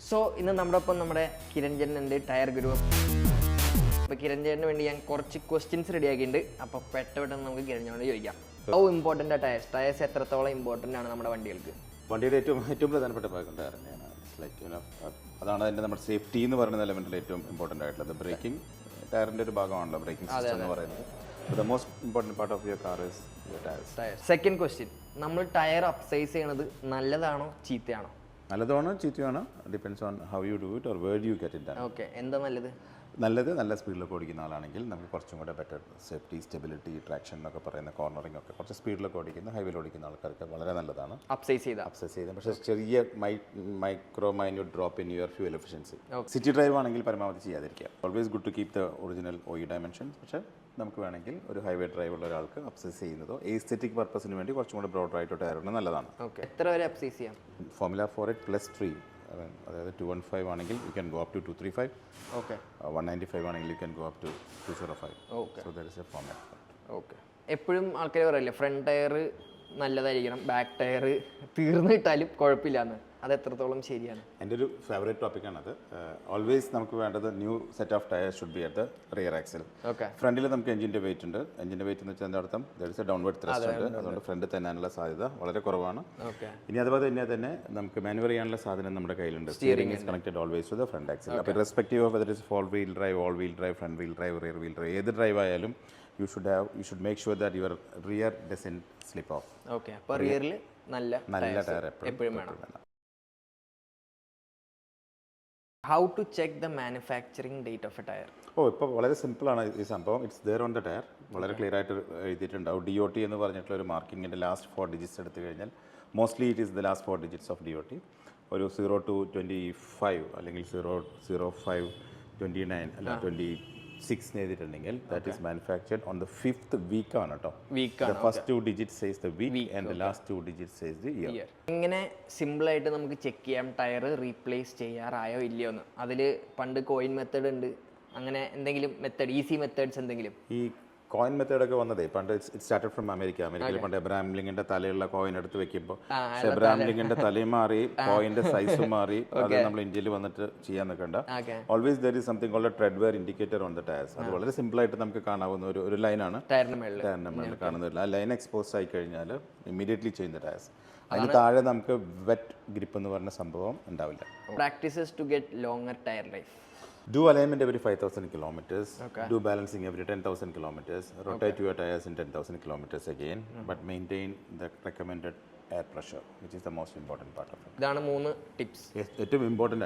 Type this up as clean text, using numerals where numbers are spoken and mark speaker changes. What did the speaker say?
Speaker 1: So ഇന്ന് നമ്മുടെ ഒപ്പം നമ്മുടെ കിരൺജൻ ഉണ്ട്, ടയർ ഗുരു. അപ്പോൾ കിരൺജന് വേണ്ടി ഞാൻ കുറച്ച് ക്വസ്റ്റ്യൻസ് റെഡിയാക്കിയിട്ടുണ്ട്. അപ്പോൾ പെട്ടെന്ന് നമുക്ക് കിരൺജനോട് ചോദിക്കാം. ഹൗ ഇമ്പോർട്ടൻ്റ് ആ ടയേഴ്സ് എത്രത്തോളം ഇമ്പോർട്ടൻ്റ് ആണ് നമ്മുടെ വണ്ടികൾക്ക്?
Speaker 2: വണ്ടിയുടെ ഏറ്റവും പ്രധാനപ്പെട്ട ഭാഗം ടയർ തന്നെയാണ്. ലൈക്ക് അതാണ് അതിൻ്റെ നമ്മുടെ സേഫ്റ്റി എന്ന് പറയുന്ന എലമെൻറ്റിൽ ഏറ്റവും ഇമ്പോർട്ടൻ്റ് ആയിട്ടുള്ളത്. ബ്രേക്കിംഗ് ടയറിൻ്റെ ഒരു ഭാഗമാണല്ലോ ബ്രേക്കിംഗ് സിസ്റ്റം എന്ന് പറയുന്നത്. The most important part of your car is tyres.
Speaker 1: Second question, നമ്മൾ ടയർ അപ്സൈസ് ചെയ്യണത് നല്ലതാണോ ചീത്തയാണോ?
Speaker 2: നല്ലതാണോ ചീത്തയാണോ depends on how you do it or where you get it done.
Speaker 1: Okay, എന്താ നല്ലത്?
Speaker 2: നല്ല സ്പീഡിലൊക്കെ ഓടിക്കുന്ന ആളാണെങ്കിൽ നമുക്ക് കുറച്ചും കൂടെ ബെറ്റർ സേഫ്റ്റി, സ്റ്റെബിലിറ്റി, ട്രാക്ഷൻ എന്നൊക്കെ പറയുന്ന കോർണറിംഗ് ഒക്കെ കുറച്ച് സ്പീഡിലൊക്കെ ഓടിക്കുന്ന ഹൈവേയിൽ ഓടിക്കുന്ന ആൾക്കാർക്ക് വളരെ നല്ലതാണ്
Speaker 1: അപ്സൈസ്
Speaker 2: ചെയ്ത്. പക്ഷേ ചെറിയ minute drop in your fuel efficiency. City drive ആണെങ്കിൽ പരമാവധി ചെയ്യാതിരിക്കുക. Always good to keep the original OE dimensions. പക്ഷേ നമുക്ക് വേണമെങ്കിൽ ഒരു ഹൈവേ ഡ്രൈവ് ഉള്ള ഒരാൾക്ക് അപ്സൈസ് ചെയ്യുന്നതോ എസ്തെറ്റിക് പർപ്പസിന് വേണ്ടി കുറച്ചും കൂടെ ബ്രോഡർ ആയിട്ട് ടയറുണ്ട് നല്ലതാണ്.
Speaker 1: ഓക്കെ, എത്ര വരെ അപ്സൈസ് ചെയ്യാം?
Speaker 2: ഫോർമുല 4 +3, അതായത് 215 ആണെങ്കിൽ you can go up to 235.
Speaker 1: Okay,
Speaker 2: 195 ആണെങ്കിൽ you can go up to 205.
Speaker 1: Okay,
Speaker 2: so that is a formula.
Speaker 1: Okay. എപ്പോഴും ആൾക്കാർ പറയില്ലേ ഫ്രണ്ട് ടയർ നല്ലതായിരിക്കണം, ബാക്ക് ടയർ തീർന്നു കിട്ടാലും കുഴപ്പമില്ലാന്ന്. അത് എത്രത്തോളം ശരിയാണ്?
Speaker 2: എൻ്റെ ഒരു ഫേവറേറ്റ് ടോപ്പിക്കാണത്. ഓൾവേസ് നമുക്ക് വേണ്ടത് new set of tyre should be at the rear axle.
Speaker 1: Okay,
Speaker 2: ഫ്രണ്ടിൽ നമുക്ക് എഞ്ചിൻ്റെ വെയിറ്റ് ഉണ്ട്. എഞ്ചിൻ്റെ വെയിറ്റ് എന്ന് വെച്ചാൽ എന്താ അർത്ഥം? There is A downward thrust ഉണ്ട്. അതുകൊണ്ട് ഫ്രണ്ട് തന്നാനുള്ള സാധ്യത വളരെ കുറവാണ്.
Speaker 1: ഓക്കെ.
Speaker 2: ഇനി അതുപോലെ തന്നെ നമുക്ക് മാനുവർ ചെയ്യാനുള്ള സാധനം നമ്മുടെ കയ്യിലുണ്ട്. Steering is connected always to the front axle. അപ്പോൾ respective of whether is four wheel drive, all wheel drive, front wheel drive, rear wheel drive, ഏത് ഡ്രൈവ് ആയാലും you should make sure that your rear doesn't slip off.
Speaker 1: Okay, അപ്പോൾ റിയറിൽ നല്ല
Speaker 2: tyre
Speaker 1: എപ്പോഴും വേണം. How to check the manufacturing date of a tyre?
Speaker 2: ഇപ്പോൾ വളരെ സിമ്പിളാണ് ഈ സംഭവം. It's there on the tyre. വളരെ ക്ലിയർ ആയിട്ട് എഴുതിയിട്ടുണ്ടാവും. DOT എന്ന് പറഞ്ഞിട്ടുള്ള ഒരു മാർക്കിങ്ങിൻ്റെ ലാസ്റ്റ് 4 ഡിജിറ്റ്സ് എടുത്തു കഴിഞ്ഞാൽ mostly it is the last 4 digits of DOT. ഒരു 0 to 25 അല്ലെങ്കിൽ 00529 അല്ല 26 എഴുതിയിട്ടുണ്ടെങ്കിൽ that is manufactured on the 5th week ആണ് കേട്ടോ. The first 2 digits says the week and the last 2 digits says the year.
Speaker 1: ഇങ്ങനെ സിമ്പിളായിട്ട് നമുക്ക് ചെക്ക് ചെയ്യാം ടയർ റീപ്ലേസ് ചെയ്യാറായോ ഇല്ലയോ എന്ന്. അതിൽ പണ്ട് കോയിൻ മെത്തേഡ് ഉണ്ട്, അങ്ങനെ എന്തെങ്കിലും മെത്തേഡ്, ഈസി മെത്തേഡ്സ് എന്തെങ്കിലും?
Speaker 2: ഈ കോയിൻ മെത്തേഡൊക്കെ വന്നതേ പണ്ട് ഇറ്റ് സ്റ്റാർട്ടഡ് ഫ്രം അമേരിക്കയിൽ പണ്ട് എബ്രഹാം ലിങ്കന്റെ തലയുള്ള കോയിൻ എടുത്ത് വെക്കുമ്പോൾ എബ്രഹാം ലിങ്കന്റെ തലയും മാറി, കോയിന്റെ സൈസും മാറി. അത് നമ്മൾ ഇന്ത്യയിൽ വന്നിട്ട് ചെയ്യാൻ നിൽക്കണ്ട. Always there is something called tread wear indicator on the tyres. അത് വളരെ സിമ്പിൾ ആയിട്ട് നമുക്ക് കാണാവുന്ന ഒരു ലൈനാണ് ടയറിന്റെ മേളിൽ കാണുന്നില്ല. ആ ലൈൻ എക്സ്പോസ് ആയി കഴിഞ്ഞാൽ ഇമ്മീഡിയറ്റ്ലി ചെയ്യുന്ന ടയർസ്. അതിന് താഴെ നമുക്ക് വെറ്റ് ഗ്രിപ്പ് എന്ന് പറഞ്ഞ സംഭവം ഉണ്ടാവില്ല.
Speaker 1: Practices to get longer tyre life.
Speaker 2: Do alignment every 5,000 kilometers. Do balancing every 10,000 kilometers. Rotate your tires in 10,000 kilometers again. But maintain the recommended air pressure, which is the most important part of it.
Speaker 1: ഇതാണ് 3 tips
Speaker 2: ഏറ്റവും important